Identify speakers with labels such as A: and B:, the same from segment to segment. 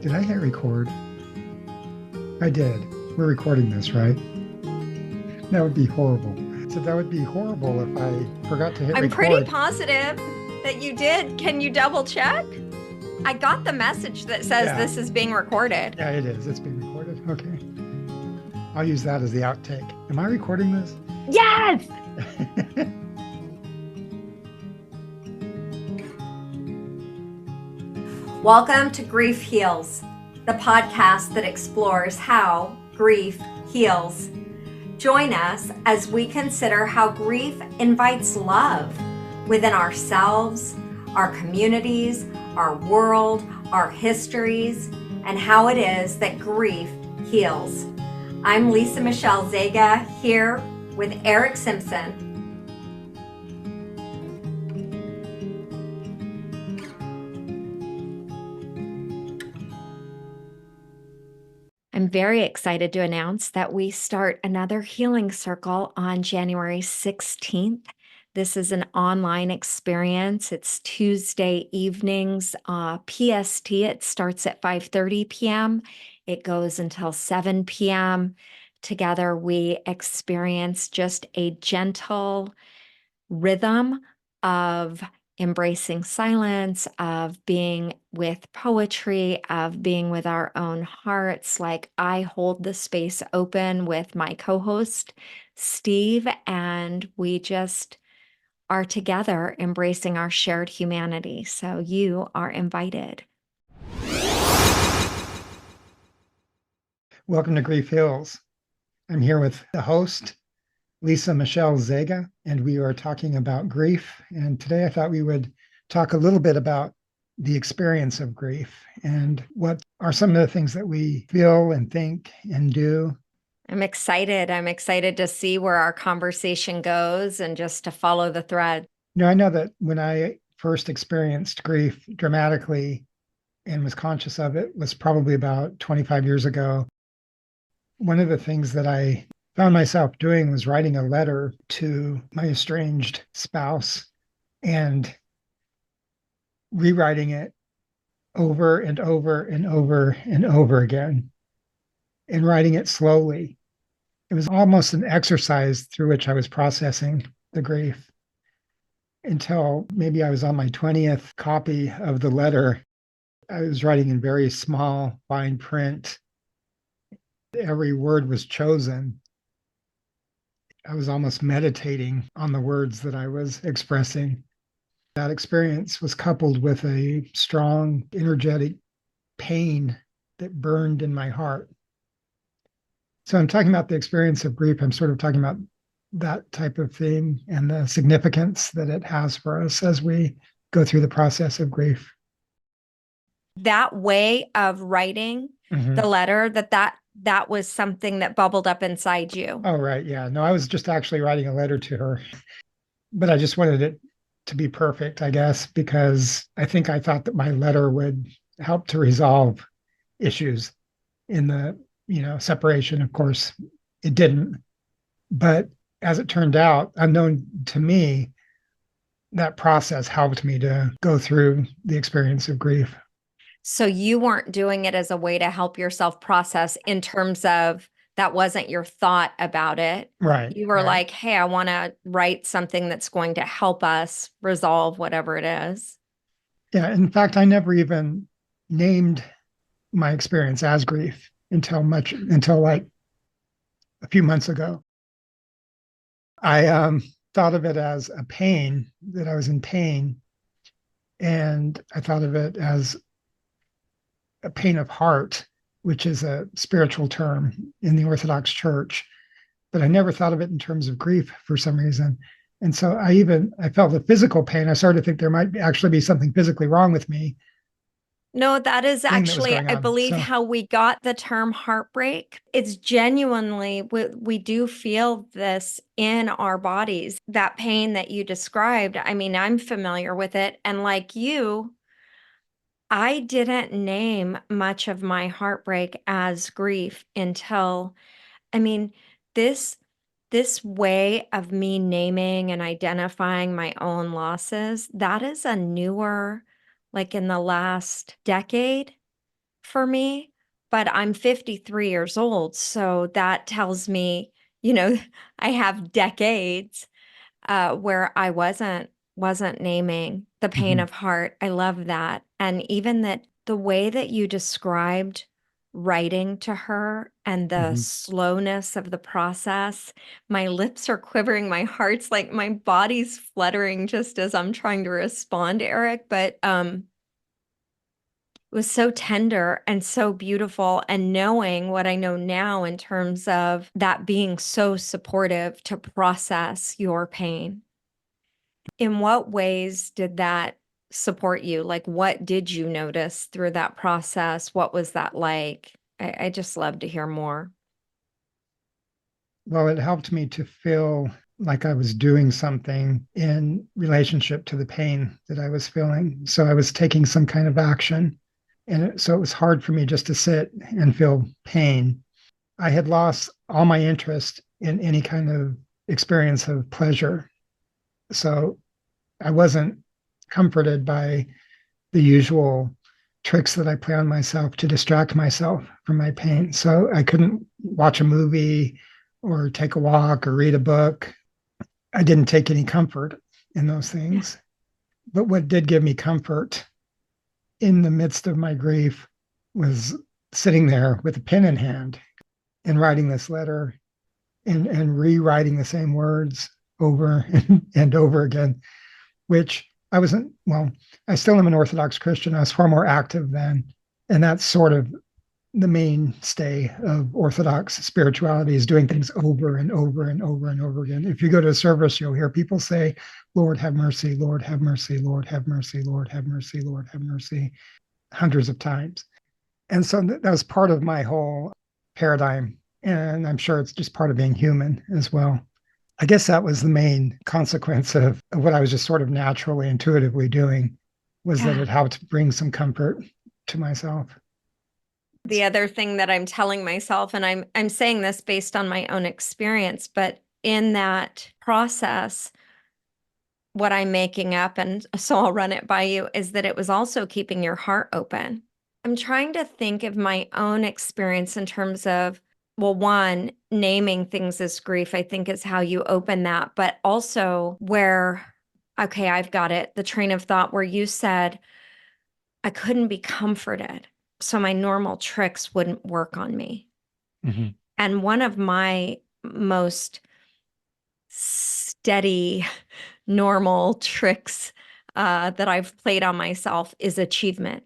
A: Did I hit record? I did. We're recording this, right? That would be horrible. So that would be horrible if I forgot to hit
B: I'm pretty
A: record.
B: positive that you did. Can you double check? I got the message that says
A: Yeah,
B: this is being recorded.
A: yeah, it is. It's being recorded. Okay. I'll use that as the outtake. Am I recording this?
B: Yes! Welcome to Grief Heals, the podcast that explores how grief heals. Join us as we consider how grief invites love within ourselves, our communities, our world, our histories, and how it is that grief heals. I'm lisamichelle Zega here with Eric Simpson. I'm very excited to announce that we start another healing circle on January 16th. This is an online experience. It's Tuesday evenings, PST. It starts at 5:30 p.m. It goes until 7 p.m. Together, we experience just a gentle rhythm of embracing silence, of being with poetry, of being with our own hearts. Like I hold the space open with my co-host, Steve, and we just are together embracing our shared humanity. So you are invited.
A: Welcome to Grief Hills. I'm here with the host, lisamichelle Zega, and we are talking about grief. And today I thought we would talk a little bit about the experience of grief and what are some of the things that we feel and think and do.
B: I'm excited. I'm excited to see where our conversation goes and just to follow the thread.
A: I know that when I first experienced grief dramatically and was conscious of it was probably about 25 years ago. One of the things that I found myself doing was writing a letter to my estranged spouse and rewriting it over and over and over and over again and writing it slowly. It was almost an exercise through which I was processing the grief until maybe I was on my 20th copy of the letter. I was writing in very small, fine print. Every word was chosen. I was almost meditating on the words that I was expressing. That experience was coupled with a strong, energetic pain that burned in my heart. So I'm talking about the experience of grief. I'm sort of talking about that type of thing and the significance that it has for us as we go through the process of grief.
B: That way of writing the letter, that was something that bubbled up inside you.
A: Oh, right. Yeah. No, I was just actually writing a letter to her, but I just wanted it to be perfect, I guess, because I think I thought that my letter would help to resolve issues in the, separation. Of course, it didn't. But as it turned out, unknown to me, that process helped me to go through the experience of grief.
B: So you weren't doing it as a way to help yourself process in terms of that wasn't your thought about it.
A: Right.
B: You were
A: right.
B: like, hey, I want to write something that's going to help us resolve whatever it is.
A: Yeah. In fact, I never even named my experience as grief until like a few months ago. I thought of it as a pain, that I was in pain. And I thought of it as a pain of heart, which is a spiritual term in the Orthodox Church. But I never thought of it in terms of grief for some reason. And so I felt the physical pain. I started to think there might actually be something physically wrong with me.
B: No, that is actually, I
A: On.
B: believe,
A: So,
B: how we got the term heartbreak. It's genuinely, we do feel this in our bodies. That pain that you described, I mean, I'm familiar with it. And like you, I didn't name much of my heartbreak as grief until, I mean, this this way of me naming and identifying my own losses, that is a newer, like in the last decade for me, but I'm 53 years old. So that tells me, you know, I have decades where I wasn't naming the pain
A: Hmm.
B: of heart. I love that. And even that the way that you described writing to her and the
A: Hmm.
B: slowness of the process, my lips are quivering, my heart's like my body's fluttering just as I'm trying to respond, Eric. But it was so tender and so beautiful. And knowing what I know now in terms of that being so supportive to process your pain. In what ways did that support you? Like, what did you notice through that process? What was that like? I just love to hear more.
A: Well, it helped me to feel like I was doing something in relationship to the pain that I was feeling. So I was taking some kind of action. So it was hard for me just to sit and feel pain. I had lost all my interest in any kind of experience of pleasure. So I wasn't comforted by the usual tricks that I play on myself to distract myself from my pain. So I couldn't watch a movie or take a walk or read a book. I didn't take any comfort in those
B: Yeah.
A: things. But what did give me comfort in the midst of my grief was sitting there with a pen in hand and writing this letter and rewriting the same words over and over again, which I wasn't, well, I still am an Orthodox Christian. I was far more active then. And that's sort of the mainstay of Orthodox spirituality is doing things over and over and over and over again. If you go to a service, you'll hear people say, Lord, have mercy, Lord, have mercy, Lord, have mercy, Lord, have mercy, Lord, have mercy, hundreds of times. And so that was part of my whole paradigm. And I'm sure it's just part of being human as well. I guess that was the main consequence of what I was just sort of naturally, intuitively doing was that
B: Yeah.
A: it helped bring some comfort to myself.
B: The other thing that I'm telling myself, and I'm saying this based on my own experience, but in that process, what I'm making up, and so I'll run it by you, is that it was also keeping your heart open. I'm trying to think of my own experience in terms of, well, one, naming things as grief, I think is how you open that, but also where, okay, I've got it, the train of thought where you said, I couldn't be comforted, so my normal tricks wouldn't work on me.
A: Mm-hmm.
B: And one of my most steady, normal tricks that I've played on myself is achievement.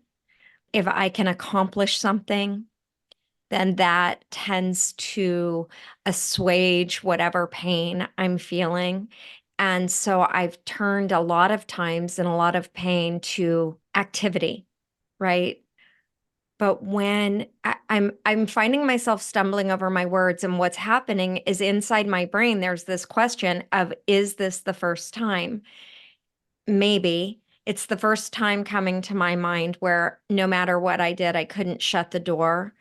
B: If I can accomplish something, then that tends to assuage whatever pain I'm feeling. And so I've turned a lot of times in a lot of pain to activity, right? But when I'm finding myself stumbling over my words, and what's happening is inside my brain, there's this question of, is this the first time? Maybe. It's the first time coming to my mind where no matter what I did, I couldn't shut the door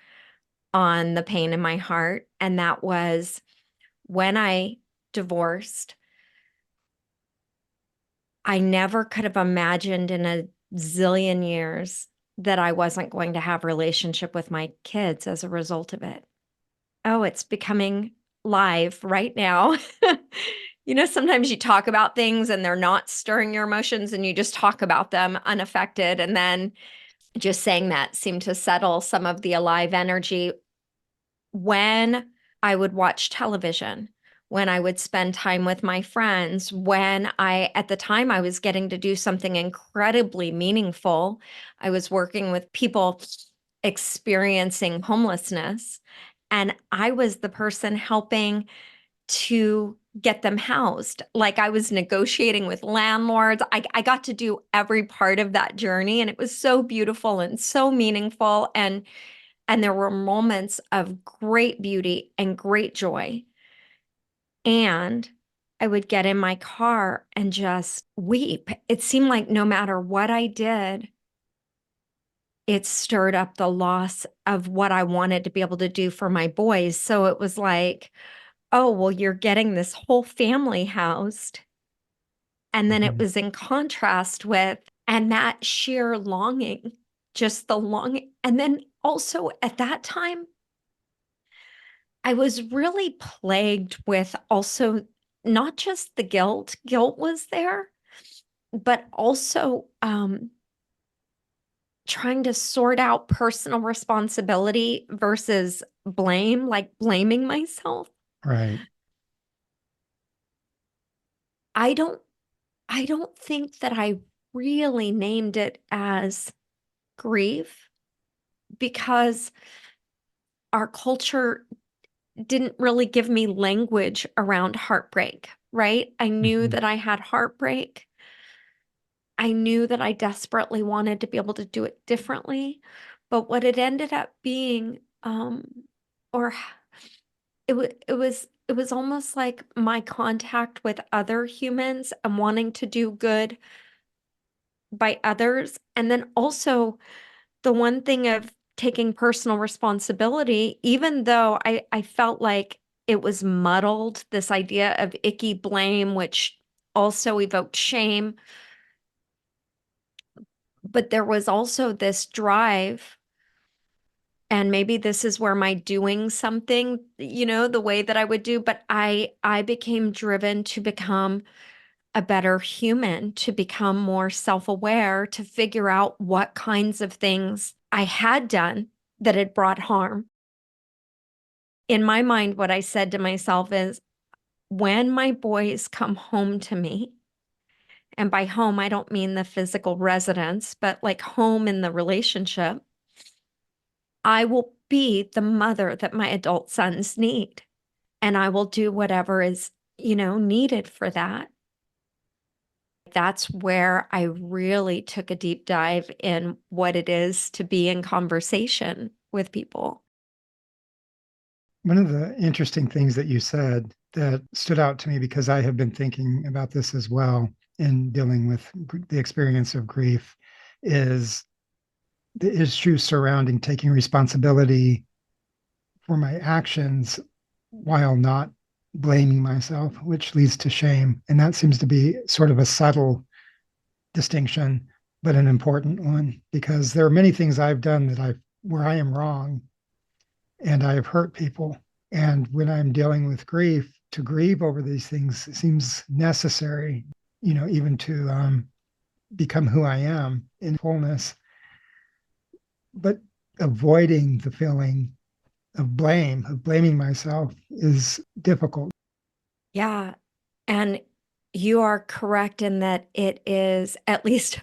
B: on the pain in my heart. And that was when I divorced. I never could have imagined in a zillion years that I wasn't going to have a relationship with my kids as a result of it. Oh, it's becoming live right now. You know, sometimes you talk about things and they're not stirring your emotions and you just talk about them unaffected. And then just saying that seemed to settle some of the alive energy. When I would watch television, when I would spend time with my friends, at the time, I was getting to do something incredibly meaningful. I was working with people experiencing homelessness, and I was the person helping to get them housed. Like I was negotiating with landlords. I got to do every part of that journey, and it was so beautiful and so meaningful. And there were moments of great beauty and great joy. And I would get in my car and just weep. It seemed like no matter what I did, it stirred up the loss of what I wanted to be able to do for my boys. So it was like, oh, well, you're getting this whole family housed. And then it
A: Mm-hmm.
B: was in contrast with, and that sheer longing. just the longing. And then also at that time, I was really plagued with also not just the guilt was there, but also trying to sort out personal responsibility versus blame, like blaming myself.
A: Right.
B: I don't I don't think that I really named it as grief because our culture didn't really give me language around heartbreak, right? I knew
A: Hmm.
B: that I had heartbreak. I knew that I desperately wanted to be able to do it differently. But what it ended up being, or it was almost like my contact with other humans and wanting to do good by others. And then also the one thing of taking personal responsibility, even though I felt like it was muddled, this idea of icky blame, which also evoked shame, but there was also this drive. And maybe this is where my doing something, the way that I would do, but I became driven to become a better human, to become more self-aware, to figure out what kinds of things I had done that had brought harm. In my mind, what I said to myself is, when my boys come home to me, and by home, I don't mean the physical residence, but like home in the relationship, I will be the mother that my adult sons need. And I will do whatever is, needed for that. That's where I really took a deep dive in what it is to be in conversation with people.
A: One of the interesting things that you said that stood out to me because I have been thinking about this as well in dealing with the experience of grief is the issue surrounding taking responsibility for my actions while not blaming myself, which leads to shame. And that seems to be sort of a subtle distinction, but an important one because there are many things I've done that I where I am wrong and I have hurt people. And when I'm dealing with grief, to grieve over these things seems necessary, even to become who I am in fullness. But avoiding the feeling of blaming myself is difficult.
B: Yeah. And you are correct in that it is, at least,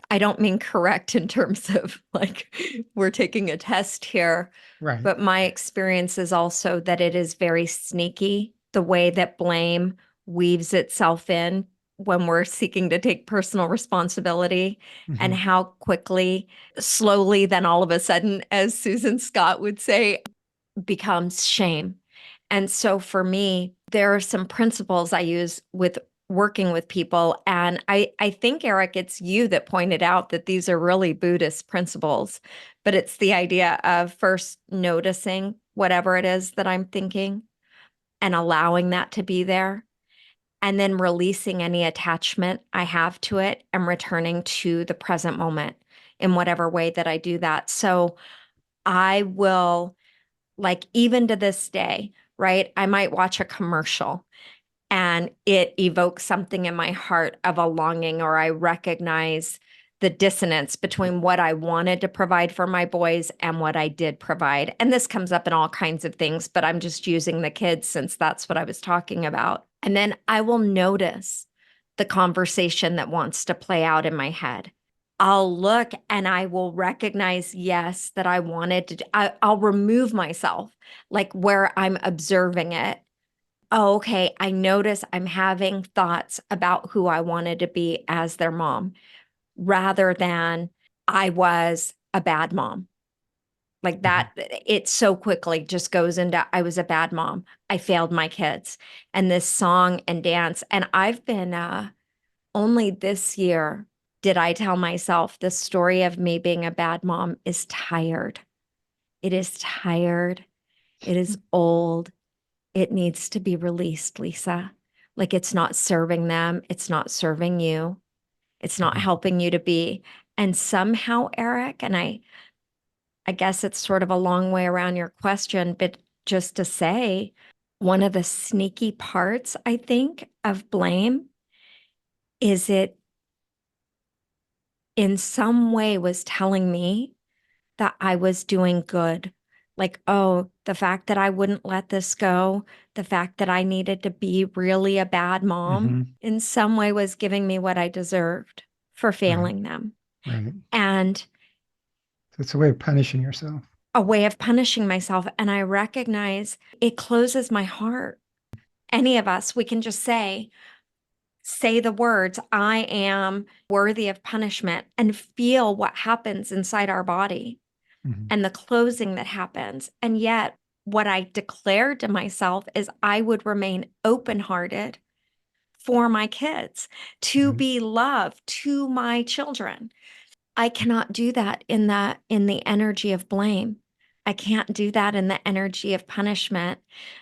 B: I don't mean correct in terms of like we're taking a test here,
A: Right.
B: but my experience is also that it is very sneaky, the way that blame weaves itself in when we're seeking to take personal responsibility, and
A: Hmm.
B: how quickly, slowly, then all of a sudden, as Susan Scott would say, becomes shame. And so for me, there are some principles I use with working with people. And I think, Eric, it's you that pointed out that these are really Buddhist principles, but it's the idea of first noticing whatever it is that I'm thinking and allowing that to be there, and then releasing any attachment I have to it and returning to the present moment in whatever way that I do that. So I will, like, even to this day, right? I might watch a commercial and it evokes something in my heart of a longing, or I recognize the dissonance between what I wanted to provide for my boys and what I did provide. And this comes up in all kinds of things, but I'm just using the kids since that's what I was talking about. And then I will notice the conversation that wants to play out in my head. I'll look and I will recognize, yes, that I wanted to, I'll remove myself, like where I'm observing it. Oh, okay. I notice I'm having thoughts about who I wanted to be as their mom rather than I was a bad mom. Like
A: Hmm.
B: that, it so quickly just goes into I was a bad mom. I failed my kids. And this song and dance. And I've been only this year did I tell myself the story of me being a bad mom is tired. It is tired. It is old. It needs to be released, Lisa. Like it's not serving them. It's not serving you. It's not
A: Hmm.
B: helping you to be. And somehow, Eric, and I guess it's sort of a long way around your question, but just to say, one of the sneaky parts, I think, of blame is it in some way was telling me that I was doing good. Like, oh, the fact that I wouldn't let this go, the fact that I needed to be really a bad mom,
A: Hmm.
B: in some way was giving me what I deserved for
A: Right.
B: failing them.
A: Right.
B: And
A: So it's a way of punishing yourself.
B: a way of punishing myself. And I recognize it closes my heart. Any of us, we can just say the words, I am worthy of punishment, and feel what happens inside our body
A: Hmm.
B: and the closing that happens. And yet, what I declared to myself is I would remain open hearted for my kids, to
A: Right.
B: be love to my children. I cannot do that in the energy of blame. I can't do that in the energy of punishment.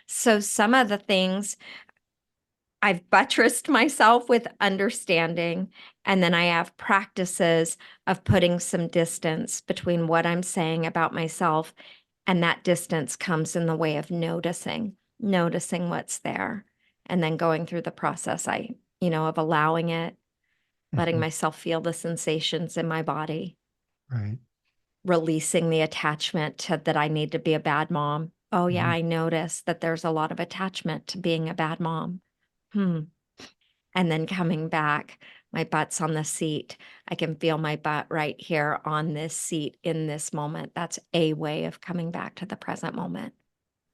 B: So some of the things I've buttressed myself with understanding, and then I have practices of putting some distance between what I'm saying about myself, and that distance comes in the way of noticing what's there, and then going through the process of allowing it, letting
A: Hmm.
B: myself feel the sensations in my body,
A: Right.
B: releasing the attachment to that I need to be a bad mom. Oh yeah,
A: Hmm.
B: I notice that there's a lot of attachment to being a bad mom. Hmm. And then coming back, my butt's on the seat. I can feel my butt right here on this seat in this moment. That's a way of coming back to the present moment.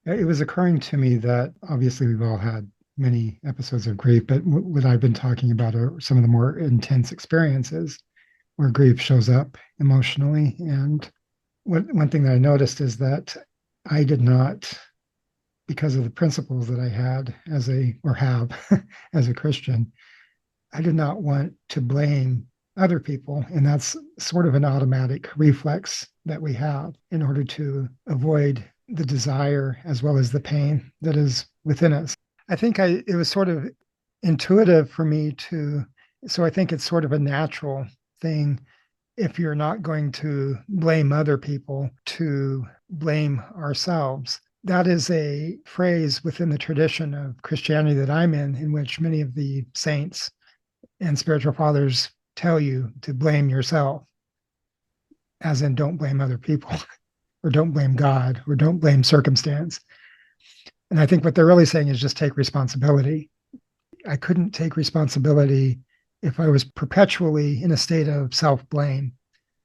A: It was occurring to me that obviously we've all had many episodes of grief, but what I've been talking about are some of the more intense experiences where grief shows up emotionally. And one thing that I noticed is that I did not, because of the principles that I had as a, or have as a Christian, I did not want to blame other people. And that's sort of an automatic reflex that we have in order to avoid the desire as well as the pain that is within us. I think it was sort of intuitive for me to, so I think it's sort of a natural thing if you're not going to blame other people to blame ourselves. That is a phrase within the tradition of Christianity that I'm in which many of the saints and spiritual fathers tell you to blame yourself, as in don't blame other people or don't blame God or don't blame circumstance. And I think what they're really saying is just take responsibility. I couldn't take responsibility if I was perpetually in a state of self blame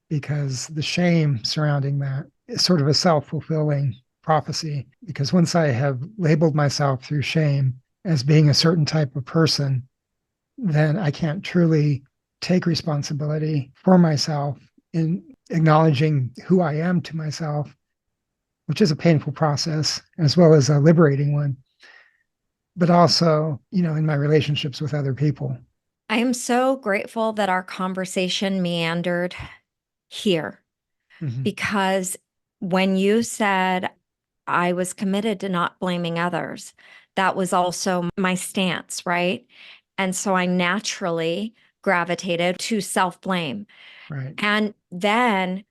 A: because the shame surrounding that is sort of a self fulfilling prophecy. Because once I have labeled myself through shame as being a certain type of person, then I can't truly take responsibility for myself in acknowledging who I am to myself, which is a painful process as well as a liberating one, but also, in my relationships with other people.
B: I am so grateful that our conversation meandered here,
A: Mm-hmm.
B: because when you said I was committed to not blaming others, that was also my stance, right? And so I naturally gravitated to self blame.
A: Right.
B: And then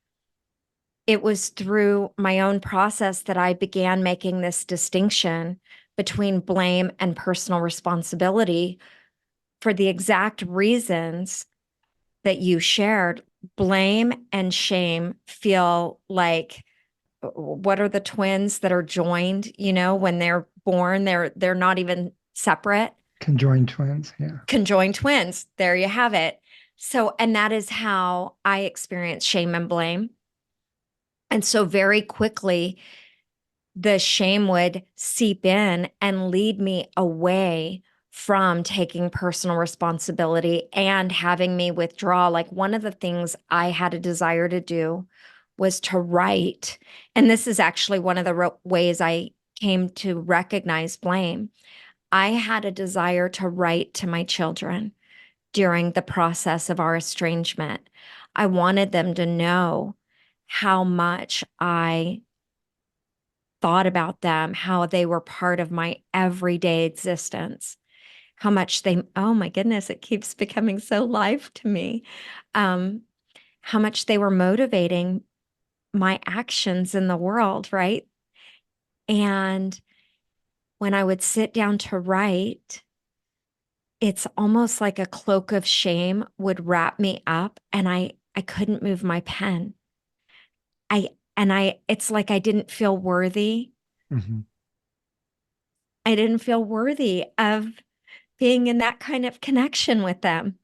B: it was through my own process that I began making this distinction between blame and personal responsibility for the exact reasons that you shared. Blame and shame feel like, what are the twins that are joined, when they're born, they're not even separate.
A: Conjoined twins. Yeah.
B: Conjoined twins. There you have it. So, and that is how I experience shame and blame. And so very quickly, the shame would seep in and lead me away from taking personal responsibility and having me withdraw. Like, one of the things I had a desire to do was to write. And this is actually one of the ways I came to recognize blame. I had a desire to write to my children during the process of our estrangement. I wanted them to know how much I thought about them, how they were part of my everyday existence, how much they, oh my goodness, it keeps becoming so live to me. Um, how much they were motivating my actions in the world, right? And when I would sit down to write, it's almost like a cloak of shame would wrap me up and I couldn't move my pen. It's like I didn't feel worthy.
A: Mm-hmm.
B: I didn't feel worthy of being in that kind of connection with them.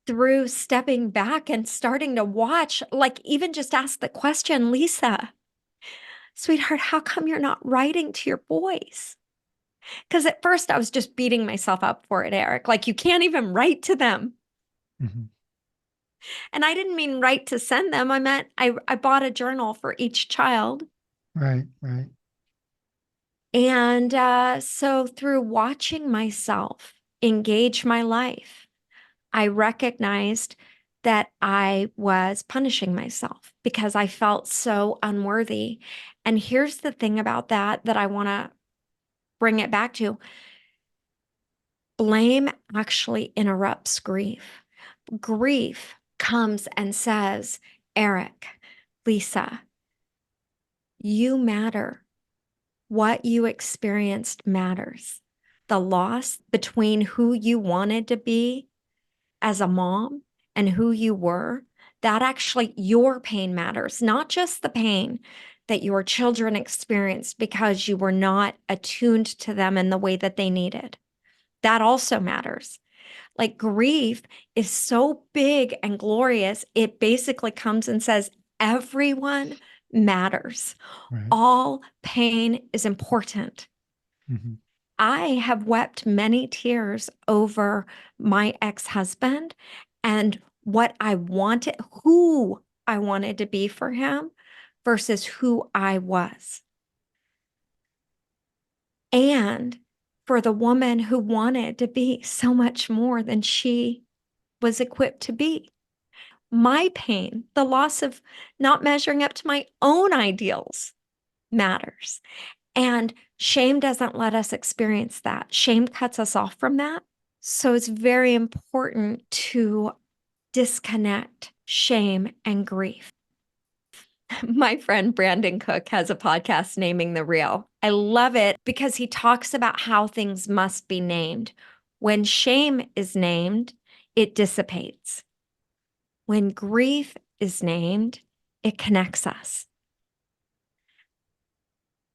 B: Through stepping back and starting to watch, like even just ask the question, Lisa, sweetheart, how come you're not writing to your boys? Because at first I was just beating myself up for it, Eric. Like, you can't even write to them.
A: Mm-hmm.
B: And I didn't mean write to send them. I meant I bought a journal for each child.
A: Right, right.
B: And so through watching myself engage my life, I recognized that I was punishing myself because I felt so unworthy. And here's the thing about that I want to bring it back to. Blame actually interrupts grief. Grief comes and says, Eric, Lisa, you matter. What you experienced matters. The loss between who you wanted to be as a mom and who you were, that actually your pain matters, not just the pain that your children experienced because you were not attuned to them in the way that they needed. That also matters. Like grief is so big and glorious, it basically comes and says, everyone matters.
A: Right.
B: All pain is important.
A: Mm-hmm.
B: I have wept many tears over my ex-husband and what I wanted, who I wanted to be for him versus who I was. And for the woman who wanted to be so much more than she was equipped to be. My pain, the loss of not measuring up to my own ideals matters. And shame doesn't let us experience that. Shame cuts us off from that. So it's very important to disconnect shame and grief. My friend Brandon Cook has a podcast, Naming the Real. I love it because he talks about how things must be named. When shame is named, it dissipates. When grief is named, it connects us.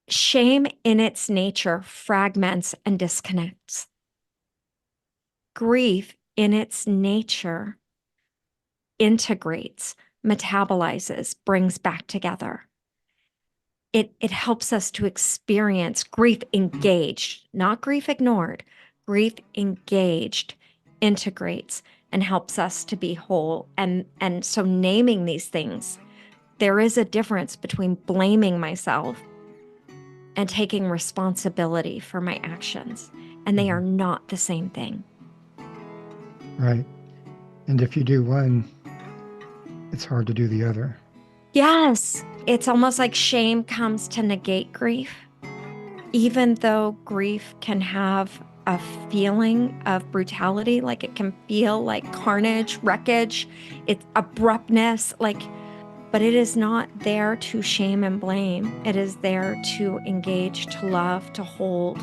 B: Shame in its nature fragments and disconnects. Grief in its nature integrates, metabolizes, brings back together. It helps us to experience grief engaged, not grief ignored. Grief engaged integrates and helps us to be whole. And so naming these things, there is a difference between blaming myself and taking responsibility for my actions. And they are
A: Mm-hmm.
B: not the same thing.
A: Right. And if you do one, it's hard to do the other.
B: Yes, it's almost like shame comes to negate grief, even though grief can have a feeling of brutality, like it can feel like carnage, wreckage, it's abruptness, like, but it is not there to shame and blame. It is there to engage, to love, to hold.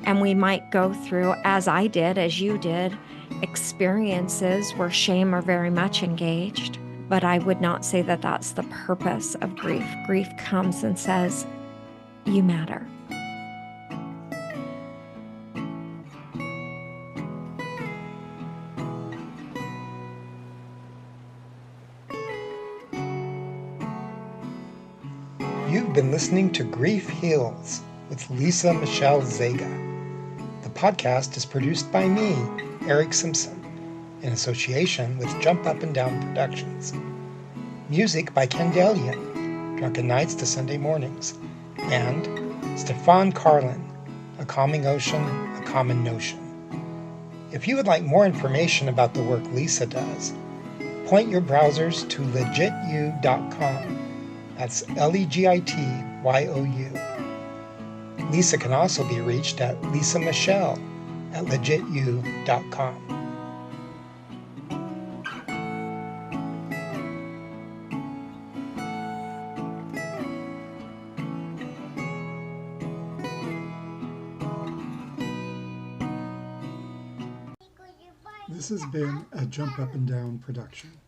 B: And we might go through, as I did, as you did, experiences where shame are very much engaged. But I would not say that that's the purpose of grief. Grief comes and says, you matter.
A: You've been listening to Grief Heals with Lisa-Michelle Zega. The podcast is produced by me, Eric Simpson, in association with Jump Up and Down Productions. Music by Ken Delian, Drunken Nights to Sunday Mornings, and Stefan Carlin, A Calming Ocean, A Common Notion. If you would like more information about the work Lisa does, point your browsers to legityou.com. That's LEGITYOU. Lisa can also be reached at lisamichelle@legityou.com. This has been a Jump Up and Down production.